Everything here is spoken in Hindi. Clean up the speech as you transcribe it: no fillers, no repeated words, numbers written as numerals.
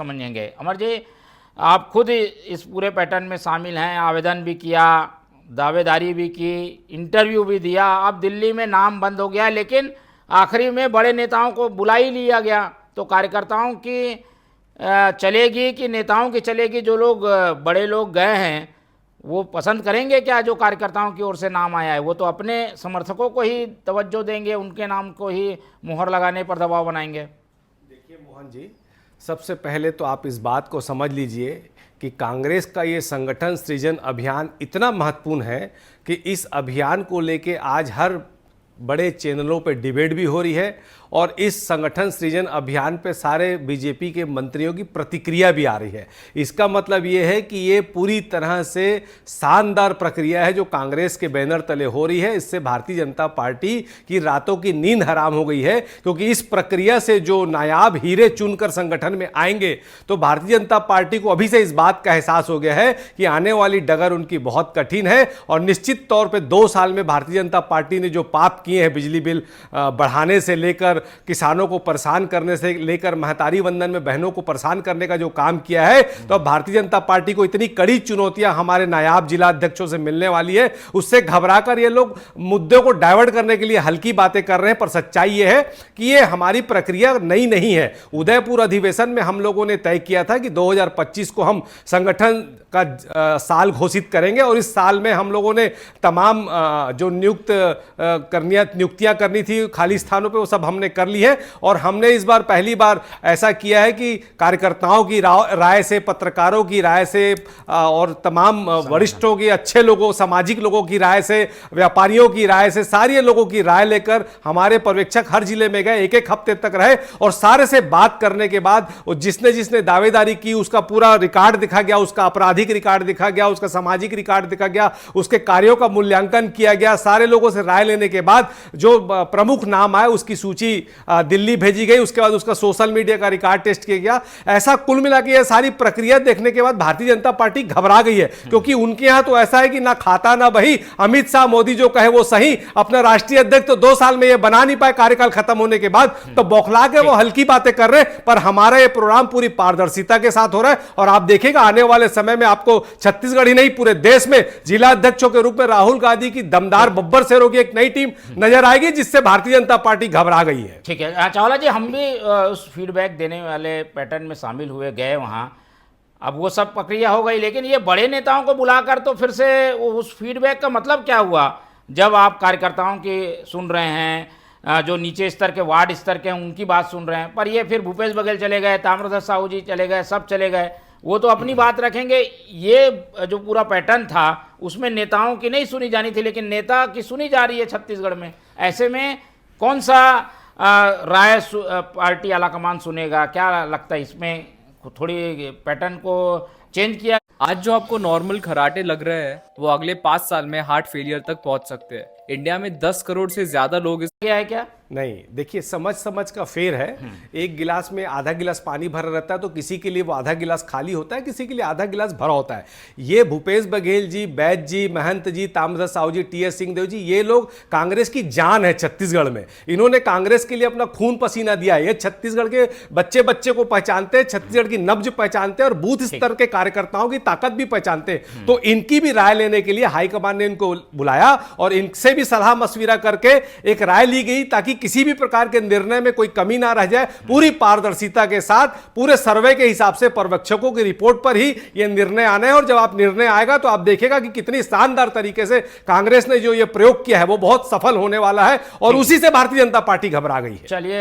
समझेंगे। अमर जी, आप खुद इस पूरे पैटर्न में शामिल हैं, आवेदन भी किया, दावेदारी भी की, इंटरव्यू भी दिया। अब दिल्ली में नाम बंद हो गया, लेकिन आखिरी में बड़े नेताओं को बुला ही लिया गया, तो कार्यकर्ताओं की चलेगी कि नेताओं की चलेगी? जो लोग बड़े लोग गए हैं वो पसंद करेंगे क्या जो कार्यकर्ताओं की ओर से नाम आया है? वो तो अपने समर्थकों को ही तवज्जो देंगे, उनके नाम को ही मुहर लगाने पर दबाव बनाएंगे। देखिए मोहन जी, सबसे पहले तो आप इस बात को समझ लीजिए कि कांग्रेस का ये संगठन सृजन अभियान इतना महत्वपूर्ण है कि इस अभियान को लेके आज हर बड़े चैनलों पे डिबेट भी हो रही है और इस संगठन सृजन अभियान पे सारे बीजेपी के मंत्रियों की प्रतिक्रिया भी आ रही है। इसका मतलब ये है कि ये पूरी तरह से शानदार प्रक्रिया है जो कांग्रेस के बैनर तले हो रही है। इससे भारतीय जनता पार्टी की रातों की नींद हराम हो गई है, क्योंकि इस प्रक्रिया से जो नायाब हीरे चुनकर संगठन में आएंगे तो भारतीय जनता पार्टी को अभी से इस बात का एहसास हो गया है कि आने वाली डगर उनकी बहुत कठिन है। और निश्चित तौर पर 2 साल में भारतीय जनता पार्टी ने जो पाप किए हैं, बिजली बिल बढ़ाने से लेकर किसानों को परेशान करने से लेकर महतारी वंदन में बहनों को परेशान करने का जो काम किया है, तो अब भारतीय जनता पार्टी को इतनी कड़ी चुनौतियां हमारे नायाब जिला अध्यक्षों से मिलने वाली है। उससे घबराकर ये लोग मुद्दे को डाइवर्ट करने के लिए हल्की बातें कर रहे हैं, पर सच्चाई ये है कि ये हमारी प्रक्रिया नई नहीं है। उदयपुर अधिवेशन में हम लोगों ने तय किया था कि 2025 को हम संगठन का साल घोषित करेंगे और इस साल में हम लोगों ने तमाम जो नियुक्तियां करनी थी खाली स्थानों पे, वो सब हमने कर ली है। और हमने इस बार पहली बार ऐसा किया है कि कार्यकर्ताओं की राय से, पत्रकारों की राय से और तमाम वरिष्ठों की, अच्छे लोगों, सामाजिक लोगों की राय से, व्यापारियों की राय से, सारे लोगों की राय लेकर हमारे पर्यवेक्षक हर जिले में गए, 1-1 हफ्ते तक रहे और सारे से बात करने के बाद जिसने जिसने दावेदारी की उसका पूरा रिकॉर्ड दिखा गया, उसका आपराधिक रिकॉर्ड दिखा गया, उसका सामाजिक रिकॉर्ड दिखा गया, उसके कार्यों का मूल्यांकन किया गया। सारे लोगों से राय लेने के बाद जो प्रमुख नाम आए उसकी सूची दिल्ली भेजी गई। उसके बाद उसका सोशल मीडिया का रिकॉर्ड टेस्ट किया गया। ऐसा कुल मिला के यह सारी प्रक्रिया देखने के बाद भारतीय जनता पार्टी घबरा गई है, क्योंकि उनके यहां तो ऐसा है कि ना खाता ना बही, अमित शाह मोदी जो कहे वो सही। अपना राष्ट्रीय अध्यक्ष तो 2 साल में यह बना नहीं पाए कार्यकाल खत्म होने के बाद, तो बौखला के वो हल्की बातें कर रहे हैं। पर हमारा यह प्रोग्राम पूरी पारदर्शिता के साथ हो रहा है और आप देखिएगा आने वाले समय में आपको छत्तीसगढ़ ही नहीं पूरे देश में जिला अध्यक्षों के रूप में राहुल गांधी की दमदार बब्बर शेरों की एक नई टीम नजर आएगी, जिससे भारतीय जनता पार्टी घबरा गई है। ठीक है चावला जी, हम भी उस फीडबैक देने वाले पैटर्न में शामिल हुए, गए वहाँ। अब वो सब प्रक्रिया हो गई, लेकिन ये बड़े नेताओं को बुलाकर तो फिर से उस फीडबैक का मतलब क्या हुआ? जब आप कार्यकर्ताओं की सुन रहे हैं, जो नीचे स्तर के, वार्ड स्तर के हैं, उनकी बात सुन रहे हैं, पर ये फिर भूपेश बघेल चले गए, ताम्रध्वज साहू जी चले गए, सब चले गए, वो तो अपनी बात रखेंगे। ये जो पूरा पैटर्न था उसमें नेताओं की नहीं सुनी जानी थी, लेकिन नेता की सुनी जा रही है छत्तीसगढ़ में। ऐसे में कौन सा राय पार्टी आलाकमान सुनेगा? क्या लगता है इसमें थोड़ी पैटर्न को चेंज किया? आज जो आपको नॉर्मल खराटे लग रहे हैं वो अगले 5 साल में हार्ट फेलियर तक पहुंच सकते हैं। इंडिया में 10 करोड़ से ज्यादा लोग क्या है क्या? नहीं, देखिए समझ का फेर है। एक गिलास में आधा गिलास पानी भरा रहता है तो किसी के लिए वो आधा गिलास खाली होता है, किसी के लिए आधा गिलास भरा होता है। ये भूपेश बघेल जी, बैद जी, महंत जी, ताम्रध्वज साहू जी, टी.एस. सिंहदेव जी, ये लोग कांग्रेस की जान है छत्तीसगढ़ में। इन्होंने कांग्रेस के लिए अपना खून पसीना दिया है। ये छत्तीसगढ़ के बच्चे को पहचानते हैं, छत्तीसगढ़ की नब्ज पहचानते हैं और बूथ स्तर के कार्यकर्ताओं की ताकत भी पहचानते हैं। तो इनकी भी राय लेने के लिए हाईकमान ने इनको बुलाया और इनसे भी सलाह मशविरा करके एक राय ली गई, ताकि किसी भी प्रकार के निर्णय में कोई कमी ना रह जाए। पूरी पारदर्शिता के साथ, पूरे सर्वे के हिसाब से, पर्यवेक्षकों की रिपोर्ट पर ही यह निर्णय आना है। और जब आप निर्णय आएगा तो आप देखेगा कि कितनी शानदार तरीके से कांग्रेस ने जो ये प्रयोग किया है वो बहुत सफल होने वाला है और उसी से भारतीय जनता पार्टी घबरा गई है। चलिए।